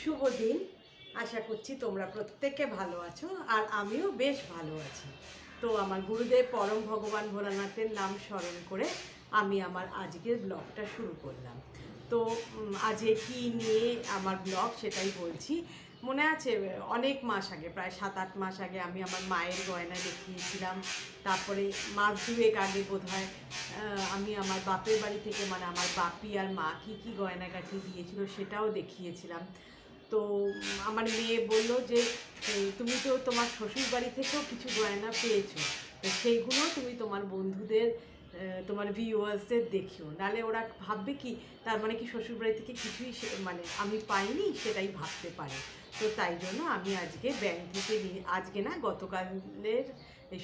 শুভ দিন। আশা করছি তোমরা প্রত্যেকে ভালো আছো আর আমিও বেশ ভালো আছি। তো আমার গুরুদেব পরম ভগবান ভোলানাথের নাম স্মরণ করে আমি আমার আজকের ব্লগটা শুরু করলাম। তো আজকে কি নিয়ে আমার ব্লগ সেটাই বলছি। মনে আছে অনেক মাস আগে, প্রায় 7-8 মাস আগে আমি আমার মায়ের গয়না দেখিয়েছিলাম। তারপরে মাস দুয়েক আগে বোধহয় আমি আমার বাপের বাড়ি থেকে, মানে আমার বাপি আর মা কী কী গয়নাগাটি দিয়েছিল সেটাও দেখিয়েছিলাম। তো আমার মেয়ে বললো যে তুমি তো তোমার শ্বশুর বাড়ি থেকেও কিছু গয়না পেয়েছো, তো সেইগুলো তুমি তোমার বন্ধুদের, তোমার ভিউয়ার্সদের দেখিও, নাহলে ওরা ভাববে কি তার মানে কি শ্বশুরবাড়ি থেকে কিছুই মানে আমি পাইনি সেটাই ভাবতে পারে। তো তাই জন্য আমি আজকে ব্যাংক থেকে নিয়ে, আজকে না গতকালের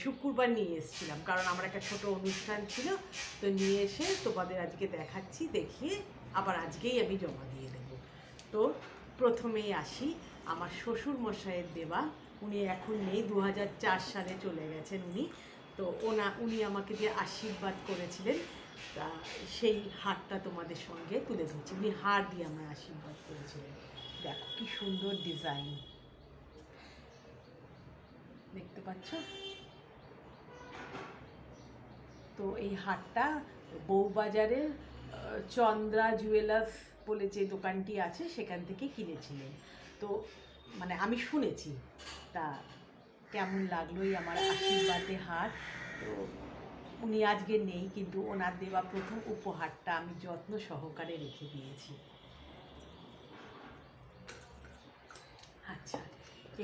শুক্রবার নিয়ে এসেছিলাম, কারণ আমার একটা ছোট অনুষ্ঠান ছিল। তো নিয়ে এসে তোমাদের আজকে দেখাচ্ছি, দেখিয়ে আবার আজকেই আমি জমা দিয়ে দেবো। তো প্রথমেই আসি আমার শ্বশুর মশাইয়ের দেওয়া। উনি এখন নেই, 2004 সালে চলে গেছেন উনি। তো উনি আমাকে দিয়ে আশীর্বাদ করেছিলেন, তা সেই হারটা তোমাদের সঙ্গে তুলে ধরছি। উনি হার দিয়ে আমায় আশীর্বাদ করেছিলেন। দেখো কি সুন্দর ডিজাইন, দেখতে পাচ্ছ? তো এই হারটা বউবাজারের চন্দ্রা জুয়েলার্স বলে যে দোকানটি আছে সেখান থেকে কিনেছিলেন। তো মানে আমি শুনেছি। তা কেমন লাগলো এই আমার আশীর্বাদে হার। তো উনি আজকে নেই, কিন্তু ওনার দেওয়া প্রথম উপহারটা আমি যত্ন সহকারে রেখে দিয়েছি। আচ্ছা,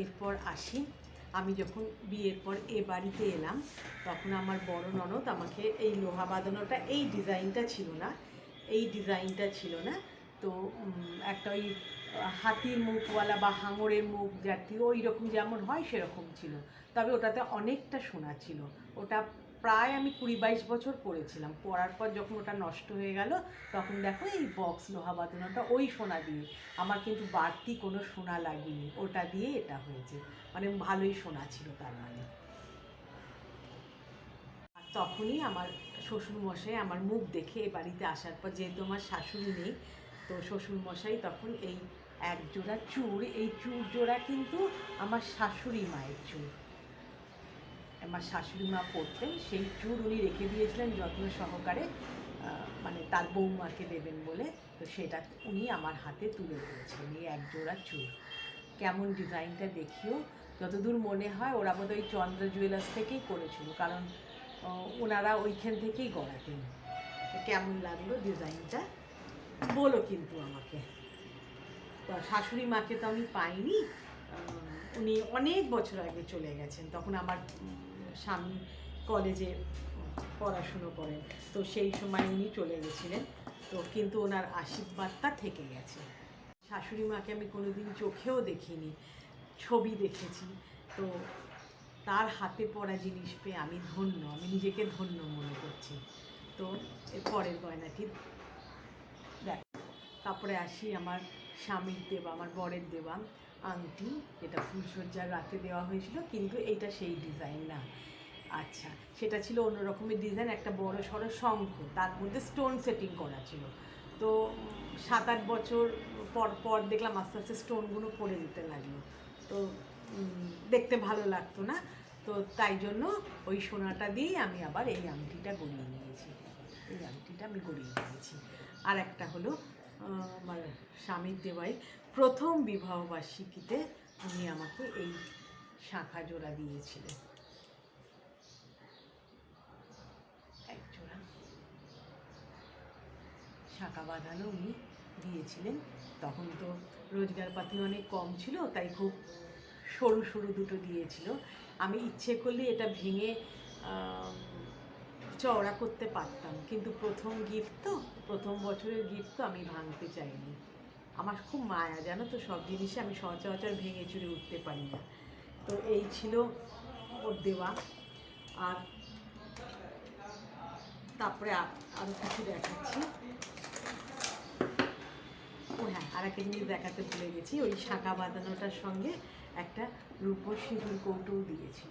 এরপর আসি, আমি যখন বিয়ের পর এ বাড়িতে এলাম তখন আমার বড় ননদ আমাকে এই লোহা বাঁধানোটা, এই ডিজাইনটা ছিল না, তো একটা ওই হাতির মুখওয়ালা বা হাঙরের মুখ জাতীয় ওই রকম যেমন হয় সেরকম ছিল, তবে ওটাতে অনেকটা সোনা ছিল। ওটা প্রায় আমি 20-22 বছর পরেছিলাম। পরার পর যখন ওটা নষ্ট হয়ে গেল তখন দেখো এই বক্স লোহা বাঁধানোটা ওই সোনা দিয়ে, আমার কিন্তু বাড়তি কোনো সোনা লাগেনি, ওটা দিয়ে এটা হয়েছে, মানে ভালোই সোনা ছিল তার মানে। আর তখনই আমার শ্বশুরমশাই আমার মুখ দেখে এ বাড়িতে আসার পর, যেহেতু আমার শাশুড়ি নেই, তো শ্বশুরমশাই তখন এই এক জোড়া চূড়, এই চূড় জোড়া কিন্তু আমার শাশুড়ি মায়ের চূড়, আমার শাশুড়ি মা পরতেন, সেই চূড় উনি রেখে দিয়েছিলেন যত্ন সহকারে, মানে তার বৌমাকে দেবেন বলে। তো সেটা উনি আমার হাতে তুলে দিয়েছিলেন, এই এক জোড়া চূড়। কেমন ডিজাইনটা দেখিও, যতদূর মনে হয় ওরা বোধহয় ওই চন্দ্র জুয়েলার্স থেকেই করেছিল, কারণ ওনারা ওইখান থেকেই গড়াতেন। কেমন লাগলো ডিজাইনটা বলো কিন্তু আমাকে। তো শাশুড়ি মাকে তো আমি পাইনি, উনি অনেক বছর আগে চলে গেছেন, তখন আমার স্বামী কলেজে পড়াশুনো করেন, তো সেই সময় উনি চলে গেছিলেন। তো কিন্তু ওনার আশীর্বাদটা থেকে গেছে। শাশুড়ি মাকে আমি কোনোদিন চোখেও দেখিনি, ছবি দেখেছি। তো তার হাতে পড়া জিনিস পেয়ে আমি ধন্য, আমি নিজেকে ধন্য মনে করছি। তো এর পরের গয়নাটি দেখ। তারপরে আসি আমার স্বামীর দেওয়া, আমার বরের দেওয়া আংটি, যেটা ফুলসজ্জার রাতে দেওয়া হয়েছিল, কিন্তু এইটা সেই ডিজাইন না। আচ্ছা, সেটা ছিল অন্য রকমের ডিজাইন, একটা বড় সড়ো শঙ্খ, তার মধ্যে স্টোন সেটিং করা ছিল। তো 7-8 বছর পর পর দেখলাম আস্তে আস্তে স্টোনগুলো পড়ে দিতে লাগলো, তো দেখতে ভালো লাগতো না। তো তাই জন্য ওই সোনাটা দিয়েই আমি আবার এই আংটিটা গড়িয়ে নিয়েছি, এই আংটিটা আমি গড়িয়ে নিয়েছি। আর একটা হলো আমার স্বামীর দেওয়াই প্রথম বিবাহবার্ষিকীতে উনি আমাকে এই শাঁখা জোড়া দিয়েছিলেন, এক জোড়া শাঁখা বাঁধানো উনি দিয়েছিলেন। তখন তো রোজগারপাতি অনেক কম ছিল, তাই খুব সরু সরু দুটো দিয়েছিল। আমি ইচ্ছে করলে এটা ভেঙে চওড়া করতে পারতাম, কিন্তু প্রথম গিফট তো, প্রথম বছরের গিফট তো আমি ভাঙতে চাইনি। আমার খুব মায়া, জানো তো, সব জিনিসে আমি সচরাচর ভেঙে চুরে উঠতে পারি না। তো এই ছিল ওর দেওয়া। আর তারপরে আরও কিছু দেখাচ্ছি। ও হ্যাঁ, আর একটা জিনিস দেখাতে ভুলে গেছি, ওই শাঁখা বাঁধানোটার সঙ্গে একটা রূপোর সিঁদুর কৌটোও দিয়েছিল।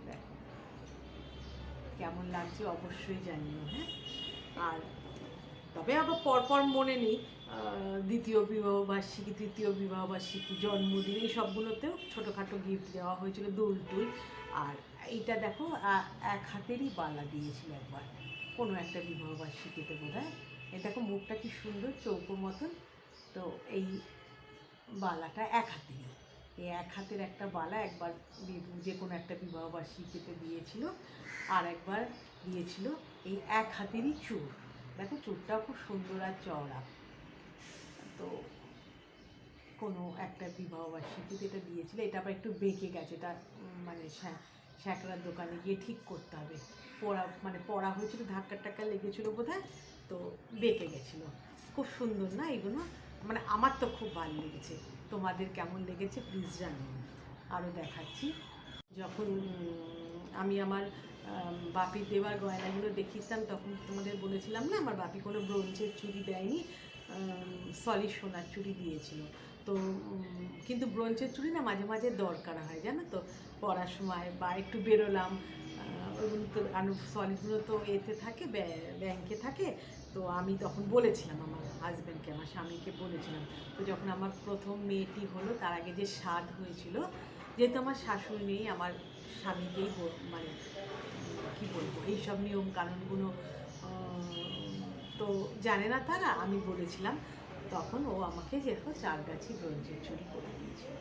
দেখো কেমন লাগছে অবশ্যই জানিও। হ্যাঁ, আর তবে আবার পরপর মনে নেই, দ্বিতীয় বিবাহবার্ষিকী, তৃতীয় বিবাহবার্ষিকী, জন্মদিন, এই সবগুলোতেও ছোটোখাটো গিফট দেওয়া হয়েছিল, দুল টুল। আর এইটা দেখো, এক হাতেরই বালা দিয়েছিল একবার কোনো একটা বিবাহবার্ষিকীতে বোধ হয়। এই দেখো মুখটা কি সুন্দর চৌকো মতন। তো এই বালাটা এক হাতেরই, এই এক হাতের একটা বালা একবার যে কোনো একটা বিবাহবার্ষিকীতে দিয়েছিল। আর একবার দিয়েছিল এই এক হাতেরই চূড়। দেখো চূড়টাও খুব সুন্দর আর চওড়া। তো কোনো একটা বিবাহবার্ষিকীতে এটা দিয়েছিল। এটা আবার একটু বেঁকে গেছে, এটা মানে শ্যাকরার দোকানে গিয়ে ঠিক করতে হবে। পড়া হয়েছিল, ধাক্কা টাক্কা লেগেছিলো বোধহয়, তো বেঁকে গেছিলো। খুব সুন্দর না এগুলো, মানে আমার তো খুব ভালো লেগেছে। তোমাদের কেমন লেগেছে প্লিজ জানিও। আরও দেখাচ্ছি, যখন আমি আমার বাপির দেওয়ার গয়নাগুলো দেখিয়েছিলাম, তখন তোমাদের বলেছিলাম না আমার বাপি কোনো ব্রোঞ্জের চুড়ি দেয়নি, সলিড সোনার চুড়ি দিয়েছিল। তো কিন্তু ব্রোঞ্জের চুড়ি না মাঝে মাঝে দরকার হয়, জানো তো, পড়ার সময় বা একটু বেরোলাম, ওইগুলো তো সলিডগুলো তো এতে থাকে, ব্যাংকে থাকে। তো আমি তখন বলেছিলাম আমার হাজব্যান্ডকে, আমার স্বামীকে বলেছিলাম। তো যখন আমার প্রথম মেয়েটি হলো, তার আগে যে স্বাদ হয়েছিল, যেহেতু আমার শাশুড়ি নেই, আমার স্বামীকেই মানে কী বলবো, এইসব নিয়ম কানুনগুলো তো জানে না তারা, আমি বলেছিলাম। তখন ও আমাকে যেরকম 4 গাছি ব্রোঞ্জের চুড়ি করে দিয়েছিল,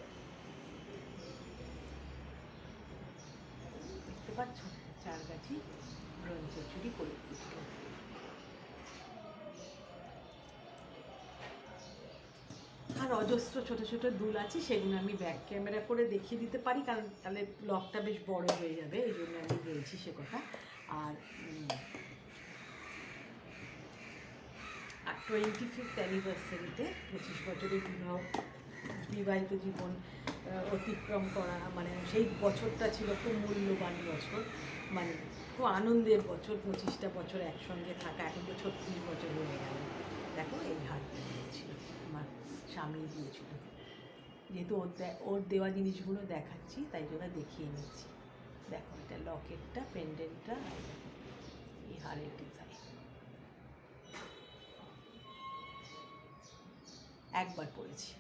দেখতে পাচ্ছ, 4 গাছি ব্রোঞ্জের চুড়ি করে দিয়েছিল। আর অজস্র ছোটো ছোটো দুল আছে, সেগুলো আমি ব্যাক ক্যামেরা করে দেখিয়ে দিতে পারি, কারণ তাহলে ব্লগটা বেশ বড় হয়ে যাবে, এই জন্য আমি বলছি সে কথা। আর 25th অ্যানিভার্সারিতে 25 বছরের বিবাহিত জীবন অতিক্রম করা, মানে সেই বছরটা ছিল খুব মূল্যবান বছর, মানে খুব আনন্দের বছর। 25টা বছর একসঙ্গে থাকা, এখন তো 36 বছর হয়ে গেল। দেখো এই হারটা দিয়েছিল আমার স্বামী, দিয়েছিল। যেহেতু ওর দেওয়া জিনিসগুলো দেখাচ্ছি, তাই জন্য দেখিয়ে নিচ্ছি। দেখো এটা লকেটটা, পেন্ডেন্টটা, এই হারের ডিজাইন। একবার পরেছি,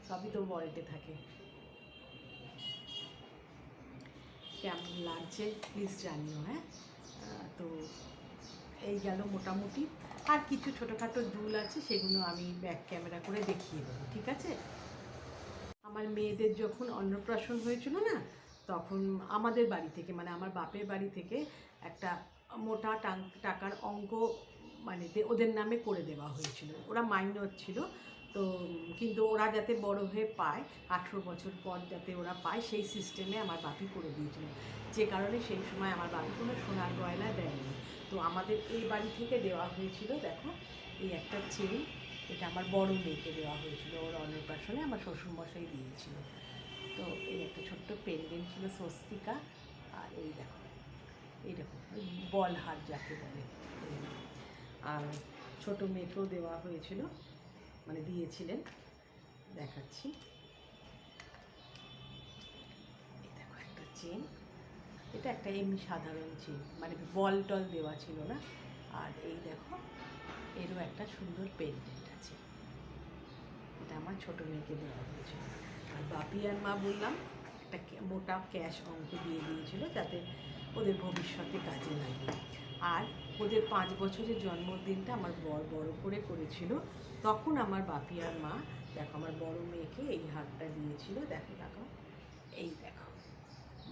সবই তো ওয়ালেটে থাকে। কেমন লাগছে প্লিজ জানিও। হ্যাঁ, তো এই গেল মোটামুটি। আর কিছু ছোটোখাটো দুল আছে, সেগুলো আমি ব্যাক ক্যামেরা করে দেখিয়ে দেবো, ঠিক আছে? আমার মেয়েদের যখন অন্নপ্রাশন হয়েছিল না, তখন আমাদের বাড়ি থেকে, মানে আমার বাপের বাড়ি থেকে একটা মোটা টাকার অঙ্ক মানে ওদের নামে করে দেওয়া হয়েছিল। ওরা মাইনর ছিল, তো কিন্তু ওরা যাতে বড় হয়ে পায়, 18 বছর পর যাতে ওরা পায়, সেই সিস্টেমে আমার বাপি করে দিয়েছিল। যে কারণে সেই সময় আমার বাপি কোনো সোনার গয়না দেয়নি। তো আমাদের এই বাড়ি থেকে দেওয়া হয়েছিল, দেখো এই একটা চেন, এটা আমার বড় মেয়েকে দেওয়া হয়েছিল ওর অন্নপ্রাশনে, আমার শ্বশুরমশাই দিয়েছিল। তো এই একটা ছোট্ট পেন্ডেন্ট ছিল স্বস্তিকা। আর এই দেখো এইরকম বল হার যাকে বলে। আর ছোটো মেয়েকেও দেওয়া হয়েছিল, মানে দিয়েছিলেন, দেখাচ্ছি। এই দেখো একটা চেন, এটা একটা এমনি সাধারণ চেন, মানে বল টল দেওয়া ছিল না। আর এই দেখো এরও একটা সুন্দর পেন্ডেন্ট আছে, এটা আমার ছোটো মেয়েকে দেওয়া হয়েছিল। আর বাপি আর মা বললাম একটা মোটা ক্যাশ অঙ্ক দিয়ে দিয়েছিল, যাতে ওদের ভবিষ্যতে কাজে লাগে। আর ওদের 5 বছরের জন্মদিনটা আমার বড় করে করেছিল, তখন আমার বাপি আর মা দেখো আমার বড় মেয়েকে এই হারটা দিয়েছিল। দেখো দেখো এই দেখো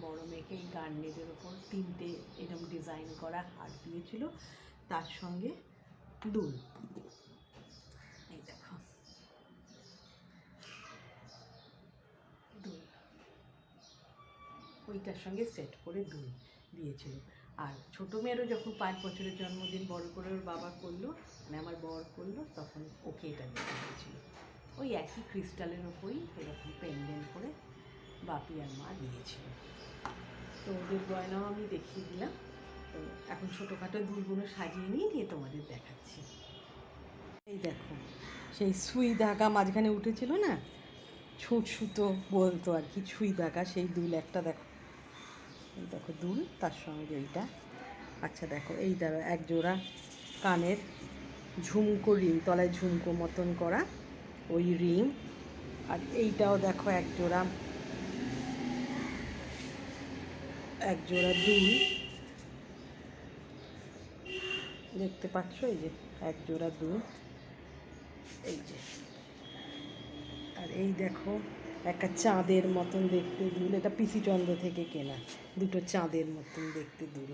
বড় মেয়েকে এই গার্নেটের ওপর 3টে এরকম ডিজাইন করা হার দিয়েছিল, তার সঙ্গে দুল। এই দেখো দুল, ওইটার সঙ্গে সেট করে দুল দিয়েছিল। আর ছোটো মেয়েরও যখন 5 বছরের জন্মদিন বড় করে ওর বাবা করলো, মানে আমার বর করলো, তখন ওকে এটা দেওয়া হয়েছিল। ওই একই ক্রিস্টালের ওপরই এরকম পেন্ডেন্ট করে বাপি আর মা দিয়েছিল। তো ওদের গয়নাও আমি দেখিয়ে দিলাম। তো এখন ছোটোখাটো দুলগুলো সাজিয়ে নিয়ে তোমাদের দেখাচ্ছি। এই দেখো সেই সুই ধাগা মাঝখানে উঠেছিল না, ছুট সুতো বলতো আর কি, সুই ধাগা, সেই দুল একটা দেখো, এই দেখো দুল, তার সঙ্গে এইটা। আচ্ছা দেখো এই দেখো এক জোড়া কানের ঝুমকো রিং, তলায় ঝুমকো মতন করা ওই রিং। আর এইটাও দেখো এক জোড়া দুল, দেখতে পাচ্ছ, এই যে এক জোড়া দুল, এই যে। আর এই দেখো একটা চাঁদের মতন দেখতে দুল, এটা পিসিচন্দ্র থেকে কেনা, দুটো চাঁদের মতন দেখতে দুল।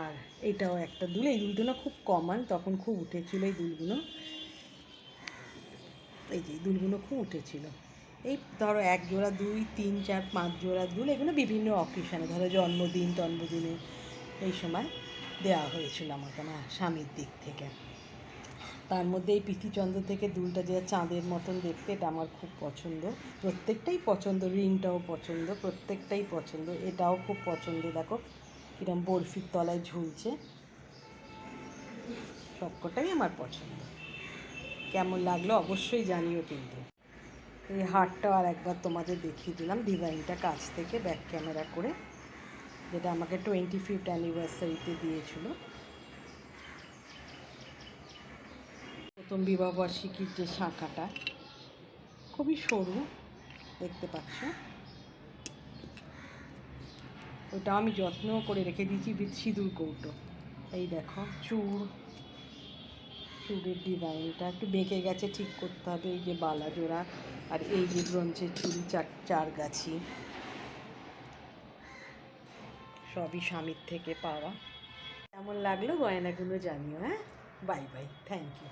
আর এটাও একটা দুল, এই দুলগুলো না খুব কমন, তখন খুব উঠেছিল এই দুলগুলো, এই যে এই দুলগুলো খুব উঠেছিল। এই ধরো এক জোড়া, 2, 3, 4, 5 জোড়া দুল, এগুলো বিভিন্ন অকেশনে, ধরো জন্মদিনে এই সময় দেওয়া হয়েছিল আমাকে আমার স্বামীর দিক থেকে। তার মধ্যে এই পিসিচন্দ্র থেকে দুলটা যে চাঁদের মতন দেখতে, এটা আমার খুব পছন্দ, প্রত্যেকটাই পছন্দ, রিংটাও পছন্দ, প্রত্যেকটাই পছন্দ, এটাও খুব পছন্দ। দেখো কিরম বরফির তলায় ঝুলছে, সবকটাই আমার পছন্দ। কেমন লাগলো অবশ্যই জানিও কিন্তু। এই হারটাও আর একবার তোমাদের দেখিয়ে দিলাম ডিজাইনটা কাছ থেকে ব্যাক ক্যামেরা করে, যেটা আমাকে 25th অ্যানিভার্সারিতে দিয়েছিল। প্রথম বিবাহবার্ষিকীর যে শাঁখাটা, খুবই সরু, দেখতে পাচ্ছ, ওটাও আমি যত্ন করে রেখে দিয়েছি উইথ সিঁদুর কৌটো। এই দেখো চুড়ের ডিজাইনটা একটু বেঁকে গেছে, ঠিক করতে হবে। এই যে বালা জোড়া, আর এই যে ব্রোঞ্জের চুড়ি, চার গাছি, সবই স্বামীর থেকে পাওয়া। কেমন লাগলো গয়নাগুলো জানিও। হ্যাঁ, বাই বাই, থ্যাংক ইউ।